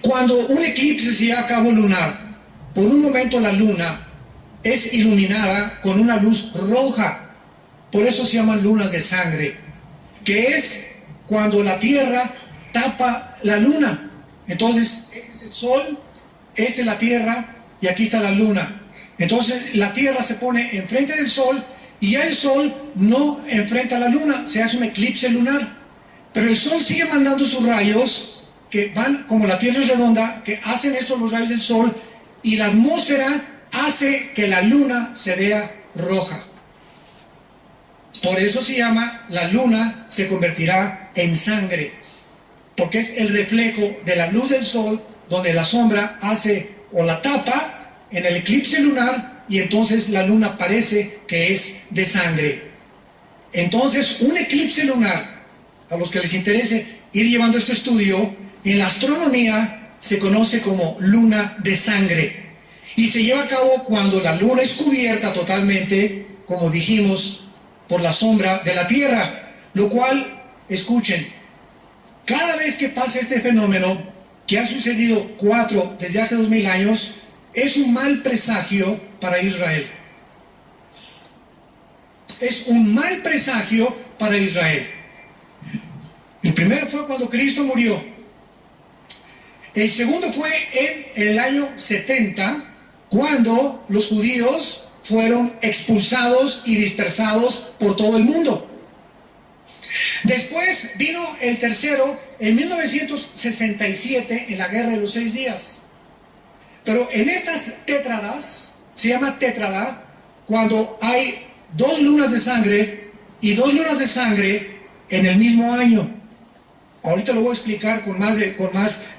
Cuando un eclipse se lleva a cabo lunar, por un momento la luna es iluminada con una luz roja. Por eso se llaman lunas de sangre, que es cuando la Tierra tapa la luna. Entonces, este es el Sol, esta es la Tierra y aquí está la luna. Entonces, la Tierra se pone enfrente del Sol y ya el Sol no enfrenta a la luna, se hace un eclipse lunar. Pero el Sol sigue mandando sus rayos, que van, como la Tierra es redonda, que hacen estos los rayos del Sol, y la atmósfera hace que la luna se vea roja. Por eso se llama, la luna se convertirá en sangre, porque es el reflejo de la luz del Sol, donde la sombra hace o la tapa en el eclipse lunar, y entonces la luna parece que es de sangre. Entonces, un eclipse lunar, a los que les interese ir llevando este estudio, en la astronomía se conoce como luna de sangre, y se lleva a cabo cuando la luna es cubierta totalmente, como dijimos, por la sombra de la Tierra, lo cual, escuchen, cada vez que pasa este fenómeno, que ha sucedido 4 desde hace 2000 años, es un mal presagio para Israel. Es un mal presagio para Israel. El primero fue cuando Cristo murió. El segundo fue en el año 70, cuando los judíos fueron expulsados y dispersados por todo el mundo. Después vino el tercero en 1967, en la Guerra de los 6 días. Pero en estas tétradas, se llama tétrada, cuando hay 2 lunas de sangre y 2 lunas de sangre en el mismo año. Ahorita lo voy a explicar con más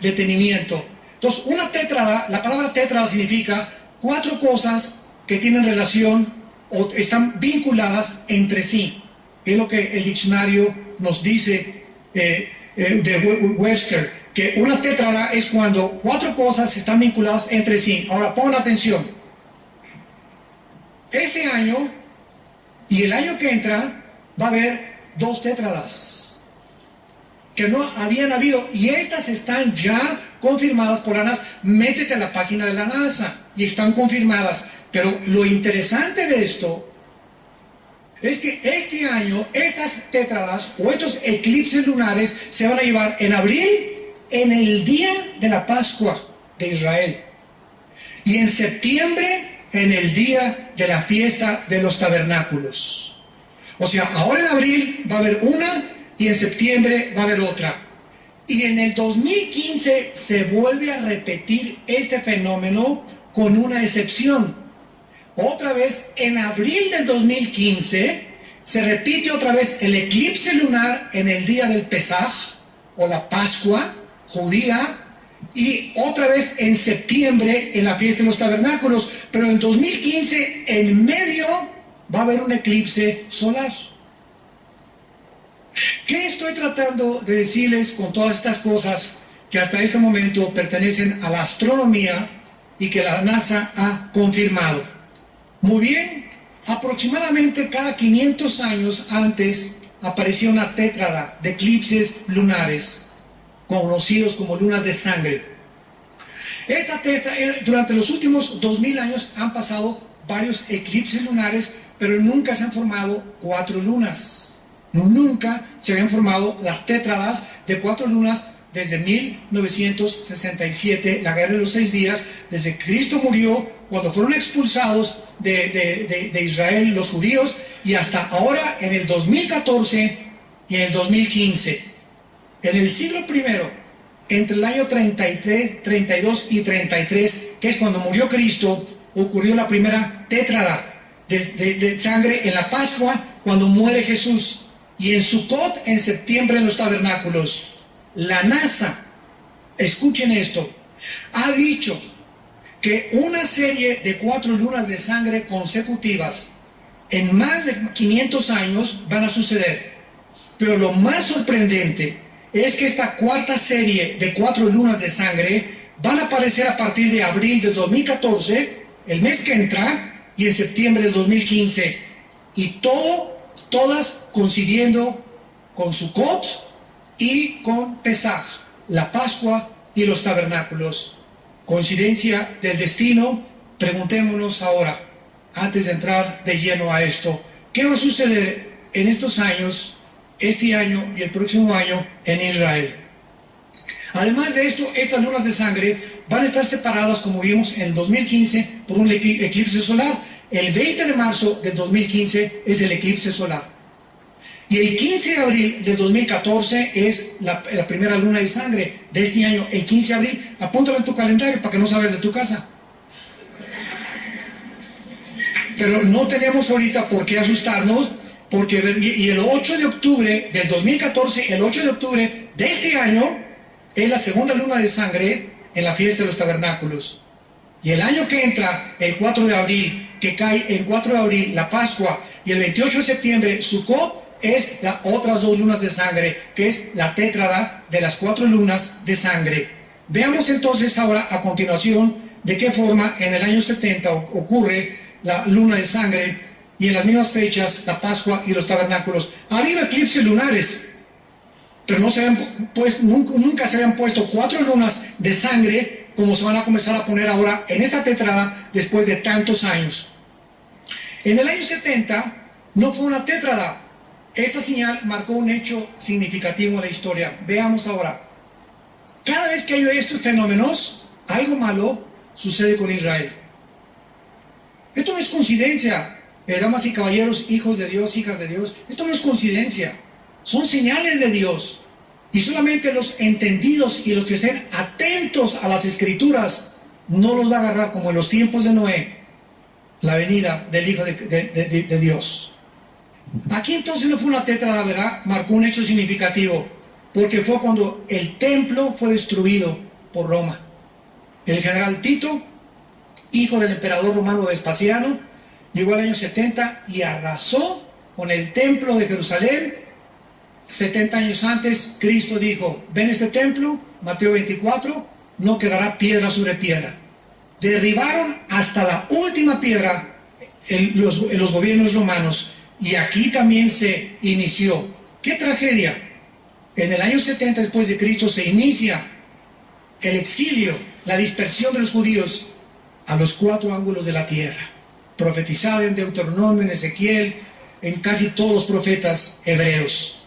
detenimiento. Entonces, una tétrada, la palabra tétrada significa 4 cosas que tienen relación o están vinculadas entre sí. Es lo que el diccionario nos dice de Webster, que una tétrada es cuando 4 cosas están vinculadas entre sí. Ahora, pongan atención. Este año y el año que entra va a haber 2 tétradas que no habían habido, y estas están ya confirmadas por la NASA. Métete a la página de la NASA y están confirmadas. Pero lo interesante de esto es que este año estas tétradas o estos eclipses lunares se van a llevar en abril, en el día de la Pascua de Israel, y en septiembre, en el día de la fiesta de los tabernáculos. O sea, ahora en abril va a haber una y en septiembre va a haber otra. Y en el 2015 se vuelve a repetir este fenómeno con una excepción. Otra vez, en abril del 2015, se repite otra vez el eclipse lunar en el día del Pesaj, o la Pascua judía, y otra vez en septiembre en la fiesta de los tabernáculos. Pero en 2015, en medio, va a haber un eclipse solar. ¿Qué estoy tratando de decirles con todas estas cosas que hasta este momento pertenecen a la astronomía y que la NASA ha confirmado? Muy bien, aproximadamente cada 500 años antes aparecía una tétrada de eclipses lunares, conocidos como lunas de sangre. Durante los últimos 2000 años han pasado varios eclipses lunares, pero nunca se han formado 4 lunas. Nunca se habían formado las tétradas de 4 lunas desde 1967, la Guerra de los 6 días, desde que Cristo murió, cuando fueron expulsados de Israel los judíos, y hasta ahora en el 2014 y en el 2015. En el siglo I, entre el año 33, 32 y 33, que es cuando murió Cristo, ocurrió la primera tétrada de sangre en la Pascua, cuando muere Jesús, y en Sukkot, en septiembre, en los tabernáculos. La NASA, escuchen esto, ha dicho que una serie de 4 lunas de sangre consecutivas en más de 500 años van a suceder. Pero lo más sorprendente es que esta cuarta serie de 4 lunas de sangre van a aparecer a partir de abril del 2014, el mes que entra, y en septiembre del 2015. Y todas coincidiendo con Sukkot y con Pesaj, la Pascua y los tabernáculos. Coincidencia del destino. Preguntémonos ahora, antes de entrar de lleno a esto, ¿qué va a suceder en estos años, este año y el próximo año en Israel? Además de esto, estas lunas de sangre van a estar separadas, como vimos en 2015, por un eclipse solar. El 20 de marzo del 2015 es el eclipse solar. Y el 15 de abril del 2014 es la primera luna de sangre de este año. El 15 de abril, apúntalo en tu calendario para que no salgas de tu casa. Pero no tenemos ahorita por qué asustarnos, porque y el 8 de octubre del 2014, el 8 de octubre de este año, es la segunda luna de sangre en la fiesta de los tabernáculos. Y el año que entra, el 4 de abril, que cae el 4 de abril, la Pascua, y el 28 de septiembre, Sukkot, es las otras dos lunas de sangre, que es la tétrada de las 4 lunas de sangre. Veamos entonces ahora a continuación de qué forma en el año 70 ocurre la luna de sangre, y en las mismas fechas la Pascua y los tabernáculos. Ha habido eclipses lunares, pero no se habían puesto, nunca se habían puesto 4 lunas de sangre como se van a comenzar a poner ahora en esta tétrada después de tantos años. En el año 70 no fue una tétrada. Esta señal marcó un hecho significativo en la historia. Veamos ahora. Cada vez que hay estos fenómenos, algo malo sucede con Israel. Esto no es coincidencia, damas y caballeros, hijos de Dios, hijas de Dios. Esto no es coincidencia. Son señales de Dios. Y solamente los entendidos y los que estén atentos a las Escrituras no los va a agarrar, como en los tiempos de Noé, la venida del Hijo de Dios. Aquí entonces no fue una tétrada, ¿verdad? Marcó un hecho significativo, porque fue cuando el templo fue destruido por Roma. El general Tito, hijo del emperador romano Vespasiano, llegó al año 70 y arrasó con el templo de Jerusalén. 70 años antes, Cristo dijo: ven este templo, Mateo 24, no quedará piedra sobre piedra. Derribaron hasta la última piedra en los gobiernos romanos, y aquí también se inició. ¡Qué tragedia! En el año 70 después de Cristo se inicia el exilio, la dispersión de los judíos a los 4 ángulos de la tierra, profetizado en Deuteronomio, en Ezequiel, en casi todos los profetas hebreos.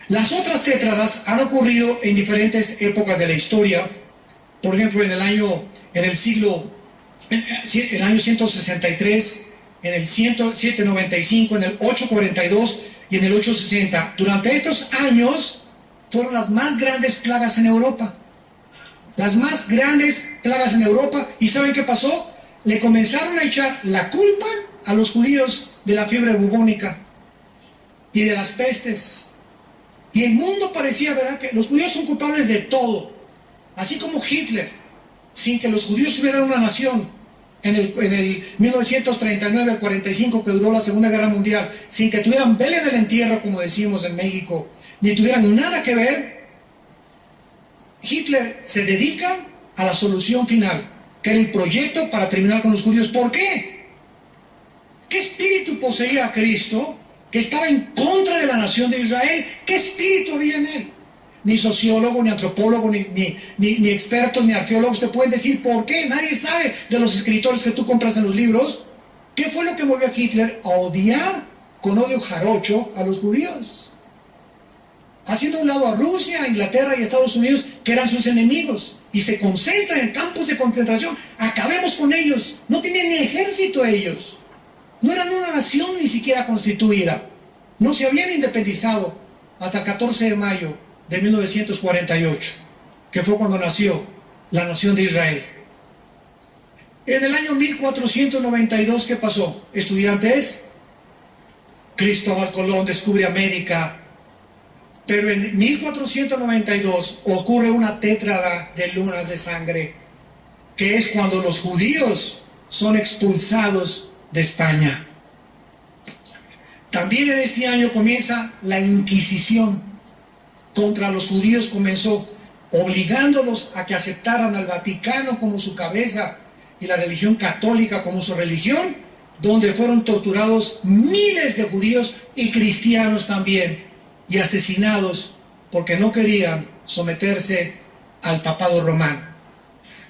Las otras tétradas han ocurrido en diferentes épocas de la historia. Por ejemplo, en el año 163, en el 795, en el 842 y en el 860. Durante estos años fueron las más grandes plagas en Europa. Las más grandes plagas en Europa. ¿Y saben qué pasó? Le comenzaron a echar la culpa a los judíos de la fiebre bubónica y de las pestes. Y el mundo parecía, ¿verdad?, que los judíos son culpables de todo. Así como Hitler, sin que los judíos tuvieran una nación, en el 1939 al 45, que duró la Segunda Guerra Mundial, sin que tuvieran vela del entierro, como decimos en México, ni tuvieran nada que ver, Hitler se dedica a la solución final, que era el proyecto para terminar con los judíos. ¿Por qué? ¿Qué espíritu poseía a Cristo que estaba en contra de la nación de Israel? ¿Qué espíritu había en él? Ni sociólogo, ni antropólogo, ni expertos, ni arqueólogos te pueden decir por qué. Nadie sabe de los escritores que tú compras en los libros. ¿Qué fue lo que movió a Hitler a odiar con odio jarocho a los judíos? Haciendo a un lado a Rusia, Inglaterra y Estados Unidos, que eran sus enemigos, y se concentran en campos de concentración. Acabemos con ellos. No tienen ni ejército ellos. No eran una nación ni siquiera constituida. No se habían independizado hasta el 14 de mayo de 1948, que fue cuando nació la nación de Israel. En el año 1492, ¿qué pasó? Estudiantes, Cristóbal Colón descubre América, pero en 1492 ocurre una tétrada de lunas de sangre, que es cuando los judíos son expulsados de España. También en este año comienza la Inquisición contra los judíos, comenzó obligándolos a que aceptaran al Vaticano como su cabeza y la religión católica como su religión, donde fueron torturados miles de judíos y cristianos también, y asesinados porque no querían someterse al papado romano.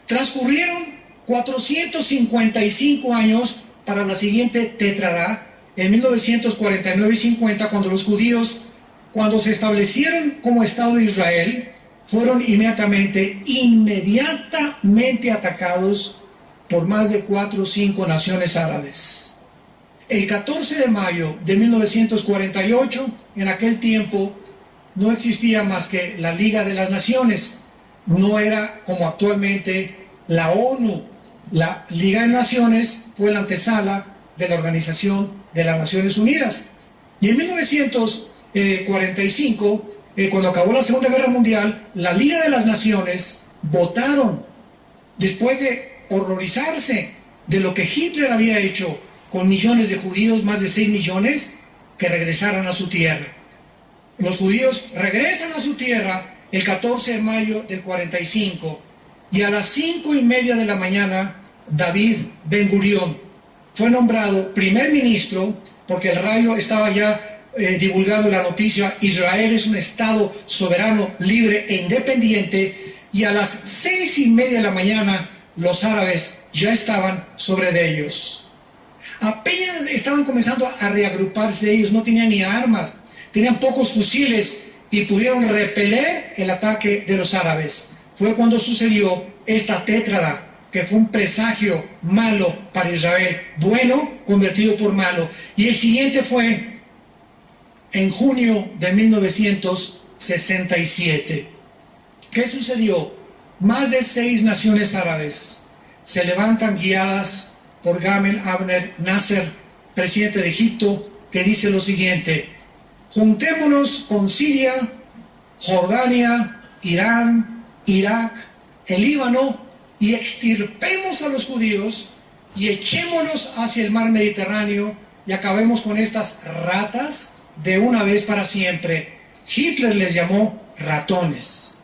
Transcurrieron 455 años para la siguiente tétrada, en 1949 y 50, cuando los judíos, cuando se establecieron como Estado de Israel, fueron inmediatamente atacados por más de 4 o 5 naciones árabes. El 14 de mayo de 1948, en aquel tiempo, no existía más que la Liga de las Naciones. No era como actualmente la ONU. La Liga de Naciones fue la antesala de la Organización de las Naciones Unidas. Y en 1945, cuando acabó la Segunda Guerra Mundial, la Liga de las Naciones votaron, después de horrorizarse de lo que Hitler había hecho con millones de judíos, más de 6 millones, que regresaran a su tierra. Los judíos regresan a su tierra el 14 de mayo del 45, y a las 5:30 de la mañana, David Ben Gurión fue nombrado primer ministro, porque el radio estaba ya divulgando la noticia: Israel es un Estado soberano, libre e independiente, y a las 6:30 de la mañana los árabes ya estaban sobre de ellos. Apenas estaban comenzando a reagruparse ellos, no tenían ni armas, tenían pocos fusiles y pudieron repeler el ataque de los árabes. Fue cuando sucedió esta tétrada, que fue un presagio malo para Israel, bueno convertido por malo. Y el siguiente fue en junio de 1967. ¿Qué sucedió? Más de 6 naciones árabes se levantan guiadas por Gamal Abdel Nasser, presidente de Egipto, que dice lo siguiente: juntémonos con Siria, Jordania, Irán, Irak, el Líbano, y extirpemos a los judíos y echémonos hacia el mar Mediterráneo y acabemos con estas ratas de una vez para siempre. Hitler les llamó ratones.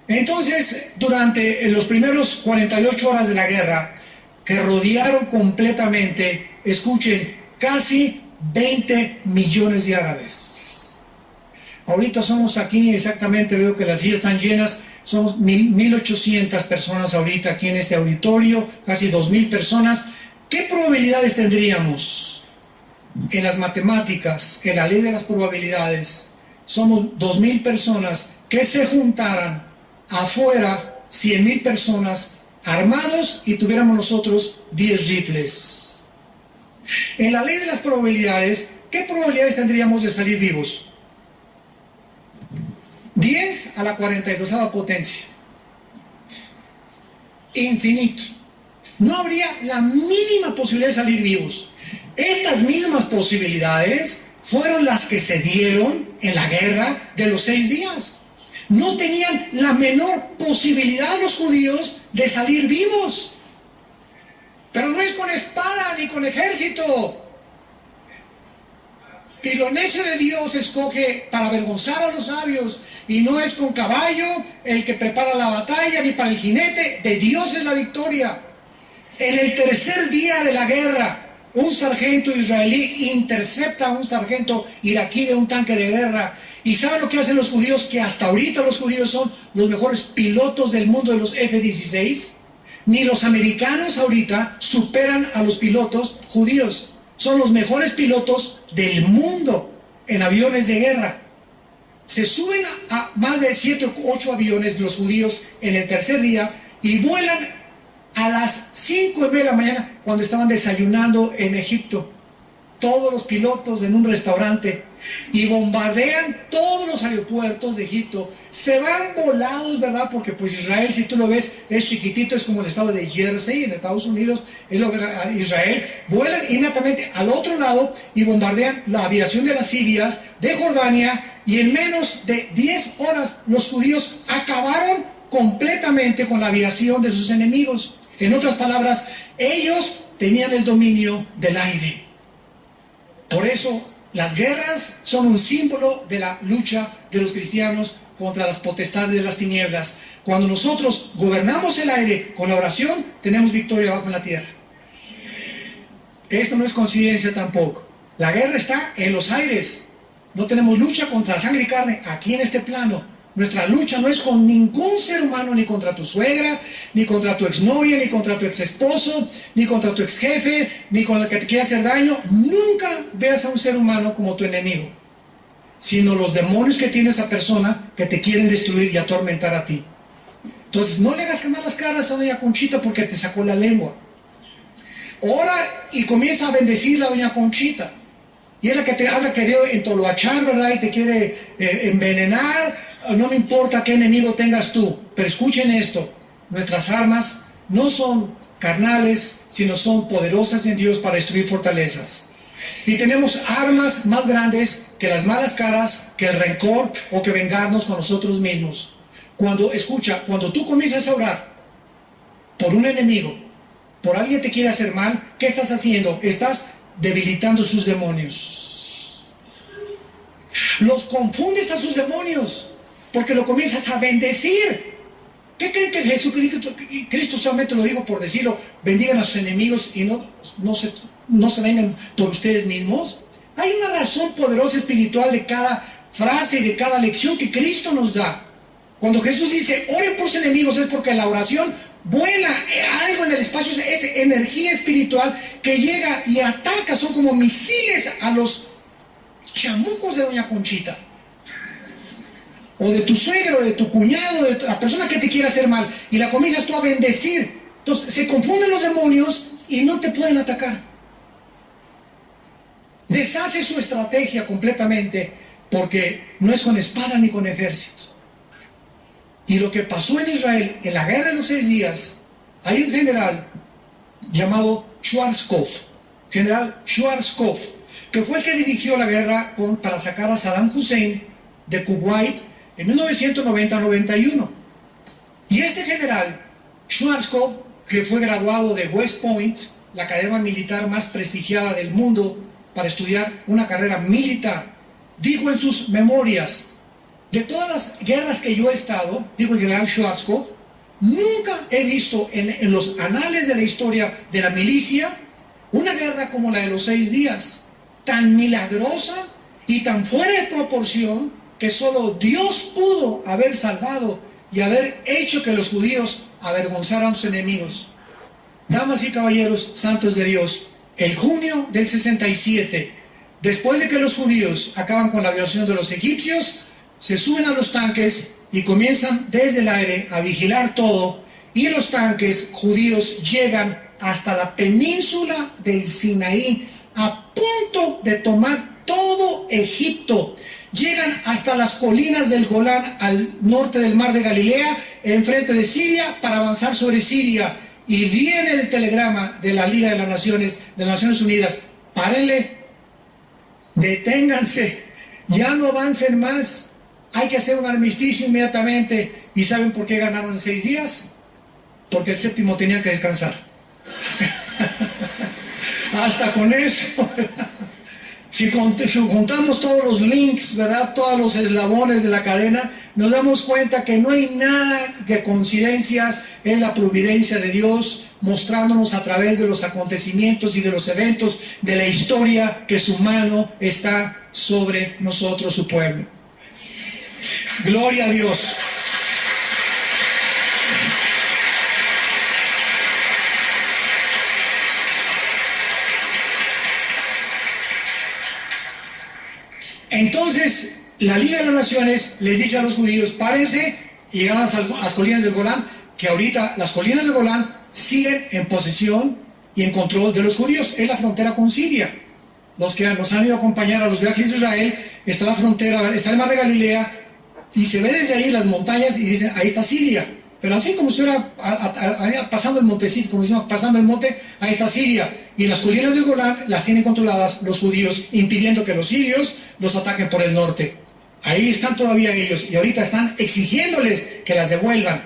Entonces, durante los primeros 48 horas de la guerra, que rodearon completamente, escuchen, casi 20 millones de árabes. Ahorita somos aquí, exactamente, veo que las sillas están llenas, somos 1.800 personas ahorita aquí en este auditorio, casi 2.000 personas. ¿Qué probabilidades tendríamos? En las matemáticas, en la ley de las probabilidades, somos 2.000 personas que se juntaran afuera, 100.000 personas armados, y tuviéramos nosotros 10 rifles. En la ley de las probabilidades, ¿qué probabilidades tendríamos de salir vivos? 10 a la 42ª potencia. Infinito. No habría la mínima posibilidad de salir vivos. Estas mismas posibilidades fueron las que se dieron en la guerra de los 6 días. No tenían la menor posibilidad los judíos de salir vivos. Pero no es con espada ni con ejército. Y lo necio de Dios escoge para avergonzar a los sabios, y no es con caballo el que prepara la batalla, ni para el jinete. De Dios es la victoria. En el tercer día de la guerra, un sargento israelí intercepta a un sargento iraquí de un tanque de guerra. ¿Y saben lo que hacen los judíos? Que hasta ahorita los judíos son los mejores pilotos del mundo de los F-16. Ni los americanos ahorita superan a los pilotos judíos. Son los mejores pilotos del mundo en aviones de guerra. Se suben a más de 7 o 8 aviones los judíos en el tercer día y vuelan a las 5:30 de la mañana, cuando estaban desayunando en Egipto. Todos los pilotos en un restaurante, y bombardean todos los aeropuertos de Egipto. Se van volados, ¿verdad? Porque pues Israel, si tú lo ves, es chiquitito, es como el estado de Jersey en Estados Unidos, es lo que Israel. Vuelan inmediatamente al otro lado y bombardean la aviación de las Sirias, de Jordania, y en menos de 10 horas los judíos acabaron completamente con la aviación de sus enemigos. En otras palabras, ellos tenían el dominio del aire. Por eso las guerras son un símbolo de la lucha de los cristianos contra las potestades de las tinieblas. Cuando nosotros gobernamos el aire con la oración, tenemos victoria abajo en la tierra. Esto no es coincidencia tampoco. La guerra está en los aires. No tenemos lucha contra sangre y carne aquí en este plano. Nuestra lucha no es con ningún ser humano, ni contra tu suegra, ni contra tu exnovia, ni contra tu exesposo, ni contra tu exjefe, ni con la que te quiere hacer daño. Nunca veas a un ser humano como tu enemigo, sino los demonios que tiene esa persona que te quieren destruir y atormentar a ti. Entonces, no le hagas malas caras a doña Conchita porque te sacó la lengua. Ora y comienza a bendecir a doña Conchita. Y es la que te anda queriendo entoloachar, ¿verdad? Y te quiere envenenar. No me importa qué enemigo tengas tú. Pero escuchen esto. Nuestras armas no son carnales, sino son poderosas en Dios para destruir fortalezas. Y tenemos armas más grandes que las malas caras, que el rencor o que vengarnos con nosotros mismos. Cuando tú comienzas a orar por un enemigo, por alguien que te quiere hacer mal, ¿qué estás haciendo? Estás debilitando sus demonios. Los confundes a sus demonios porque lo comienzas a bendecir. ¿Qué creen que Cristo solamente lo digo por decirlo? Bendigan a sus enemigos y no se vengan por ustedes mismos. Hay una razón poderosa espiritual de cada frase y de cada lección que Cristo nos da. Cuando Jesús dice, oren por sus enemigos, es porque la oración vuela algo en el espacio, es energía espiritual que llega y ataca, son como misiles a los chamucos de doña Conchita, o de tu suegro, de tu cuñado, de la persona que te quiere hacer mal, y la comienzas tú a bendecir. Entonces se confunden los demonios y no te pueden atacar. Deshace su estrategia completamente, porque no es con espada ni con ejércitos. Y lo que pasó en Israel, en la guerra de los 6 días, hay un general llamado Schwarzkopf, general Schwarzkopf, que fue el que dirigió la guerra para sacar a Saddam Hussein de Kuwait en 1990-91. Y este general Schwarzkopf, que fue graduado de West Point, la academia militar más prestigiada del mundo para estudiar una carrera militar, dijo en sus memorias: de todas las guerras que yo he estado, dijo el general Schwarzkopf, nunca he visto en los anales de la historia de la milicia una guerra como la de los 6 días, tan milagrosa y tan fuera de proporción que solo Dios pudo haber salvado y haber hecho que los judíos avergonzaran a sus enemigos. Damas y caballeros santos de Dios, el junio del 67, después de que los judíos acaban con la violación de los egipcios, se suben a los tanques y comienzan desde el aire a vigilar todo, y los tanques judíos llegan hasta la península del Sinaí, a punto de tomar todo Egipto. Llegan hasta las colinas del Golán, al norte del mar de Galilea, enfrente de Siria, para avanzar sobre Siria. Y viene el telegrama de la Liga de las Naciones, de las Naciones Unidas: párenle, deténganse, ya no avancen más. Hay que hacer un armisticio inmediatamente. ¿Y saben por qué ganaron en 6 días? Porque el 7º tenían que descansar. Hasta con eso. Si juntamos todos los links, ¿verdad? Todos los eslabones de la cadena, nos damos cuenta que no hay nada de coincidencias, es la providencia de Dios mostrándonos a través de los acontecimientos y de los eventos de la historia que su mano está sobre nosotros, su pueblo. Gloria a Dios. Entonces, la Liga de las Naciones les dice a los judíos: párense, y llegan a las colinas del Golán, que ahorita las colinas del Golán siguen en posesión y en control de los judíos. Es la frontera con Siria. Los que nos han ido a acompañar a los viajes de Israel, está la frontera, está el mar de Galilea, y se ve desde ahí las montañas y dicen: ahí está Siria. Pero así como si estuviera pasando el montecito, como decimos, pasando el monte, ahí está Siria. Y las colinas del Golán las tienen controladas los judíos, impidiendo que los sirios los ataquen por el norte. Ahí están todavía ellos, y ahorita están exigiéndoles que las devuelvan.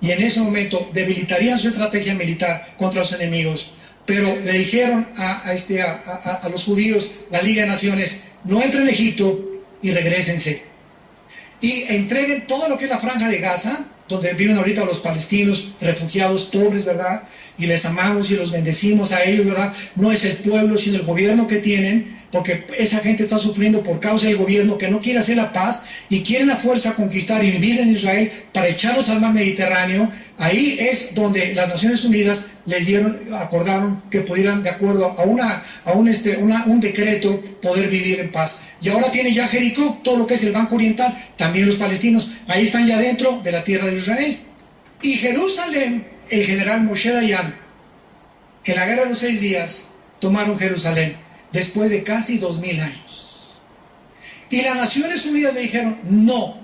Y en ese momento debilitarían su estrategia militar contra los enemigos. Pero le dijeron a los judíos, la Liga de Naciones: no entren a Egipto y regrésense. Y entreguen todo lo que es la franja de Gaza, donde viven ahorita los palestinos, refugiados pobres, ¿verdad? Y les amamos y los bendecimos a ellos, ¿verdad? No es el pueblo, sino el gobierno que tienen, porque esa gente está sufriendo por causa del gobierno que no quiere hacer la paz y quieren a fuerza conquistar y vivir en Israel para echarlos al mar Mediterráneo. Ahí es donde las Naciones Unidas les acordaron que pudieran, de acuerdo a un decreto, poder vivir en paz. Y ahora tiene ya Jericó, todo lo que es el Banco Oriental, también los palestinos, ahí están ya dentro de la tierra de Israel. Y Jerusalén, el general Moshe Dayan, en la guerra de los 6 días, tomaron Jerusalén, después de casi 2000 años. Y las Naciones Unidas le dijeron, no,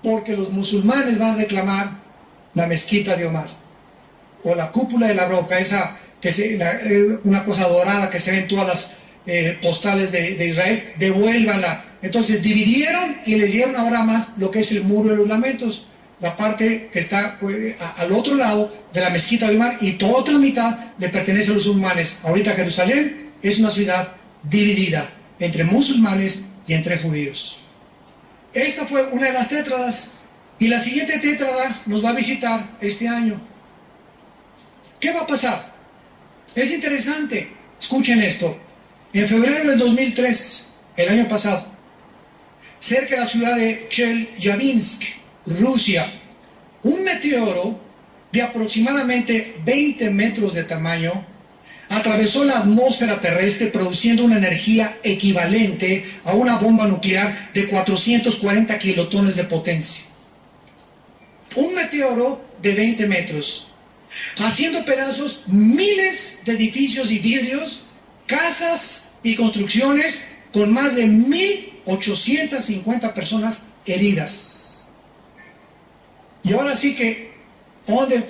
porque los musulmanes van a reclamar la mezquita de Omar, o la cúpula de la roca, una cosa dorada que se ve en todas las postales de Israel, devuélvanla. Entonces dividieron y les dieron ahora más lo que es el muro de los lamentos, la parte que está al otro lado de la mezquita de Omar, y toda otra mitad le pertenece a los musulmanes. Ahorita Jerusalén es una ciudad dividida entre musulmanes y entre judíos. Esta fue una de las tétradas, y la siguiente tétrada nos va a visitar este año. ¿Qué va a pasar? Es interesante, escuchen esto. En febrero del 2003, el año pasado, cerca de la ciudad de Chelyabinsk, Rusia, un meteoro de aproximadamente 20 metros de tamaño atravesó la atmósfera terrestre, produciendo una energía equivalente a una bomba nuclear de 440 kilotones de potencia. Un meteoro de 20 metros, haciendo pedazos miles de edificios y vidrios, casas y construcciones, con más de 1.850 personas heridas. Y ahora sí que, ¿de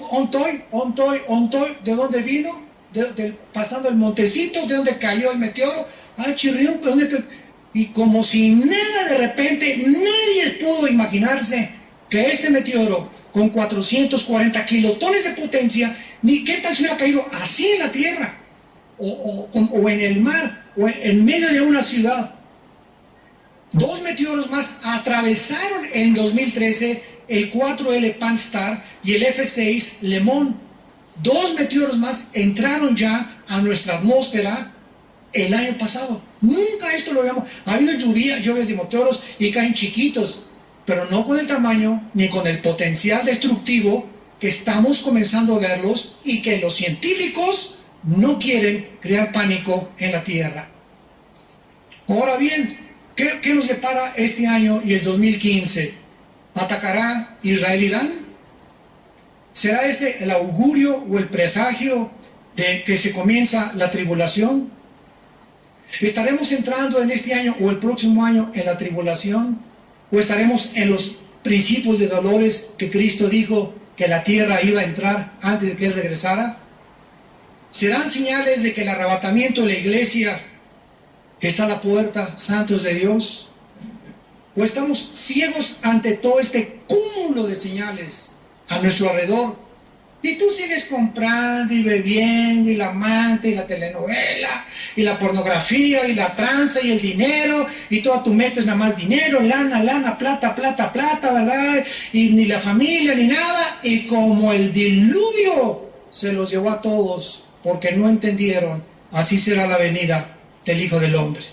dónde vino? Pasando el montecito, ¿de dónde cayó el meteoro? Al Chirrión, y como si nada, de repente, nadie pudo imaginarse que este meteoro, con 440 kilotones de potencia, ni qué tal si hubiera caído así en la tierra, o en el mar, o en medio de una ciudad. 2 meteoros más atravesaron en 2013 el 4L Pan-STARRS y el F6 Le Mans. 2 meteoros más entraron ya a nuestra atmósfera el año pasado. Nunca esto lo habíamos. Ha habido lluvias de meteoros y caen chiquitos, pero no con el tamaño ni con el potencial destructivo que estamos comenzando a verlos, y que los científicos no quieren crear pánico en la Tierra. Ahora bien, ¿qué nos depara este año y el 2015? ¿Atacará Israel-Irán? ¿Será este el augurio o el presagio de que se comienza la tribulación? ¿Estaremos entrando en este año o el próximo año en la tribulación? ¿O estaremos en los principios de dolores que Cristo dijo que la tierra iba a entrar antes de que Él regresara? ¿Serán señales de que el arrebatamiento de la iglesia que está a la puerta, santos de Dios? ¿O estamos ciegos ante todo este cúmulo de señales a nuestro alrededor? Y tú sigues comprando y bebiendo, y la amante, y la telenovela, y la pornografía, y la tranza, y el dinero, y todo tú metes nada más dinero, lana, plata, ¿verdad? Y ni la familia, ni nada, y como el diluvio se los llevó a todos, porque no entendieron, así será la venida del Hijo del Hombre.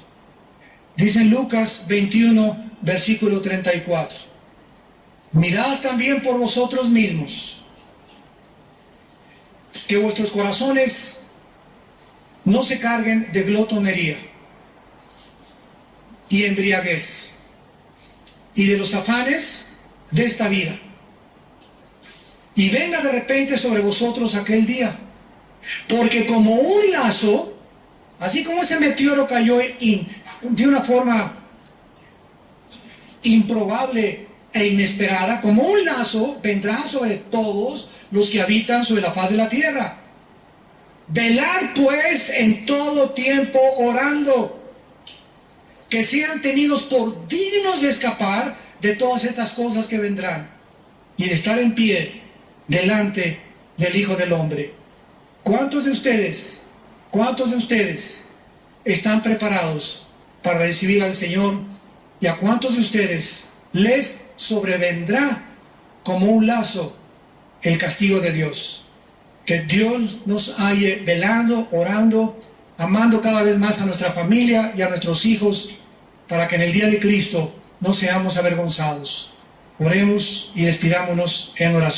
Dice en Lucas 21, versículo 34, mirad también por vosotros mismos, que vuestros corazones no se carguen de glotonería y embriaguez y de los afanes de esta vida, y venga de repente sobre vosotros aquel día, porque como un lazo, así como ese meteoro cayó de una forma improbable e inesperada, como un lazo vendrá sobre todos los que habitan sobre la faz de la tierra. Velad pues en todo tiempo orando, que sean tenidos por dignos de escapar de todas estas cosas que vendrán, y de estar en pie delante del Hijo del Hombre. ¿Cuántos de ustedes están preparados para recibir al Señor? ¿Y a cuántos de ustedes les sobrevendrá como un lazo el castigo de Dios? Que Dios nos halle velando, orando amando cada vez más a nuestra familia y a nuestros hijos, para que en el día de Cristo no seamos avergonzados. Oremos y despidámonos en oración.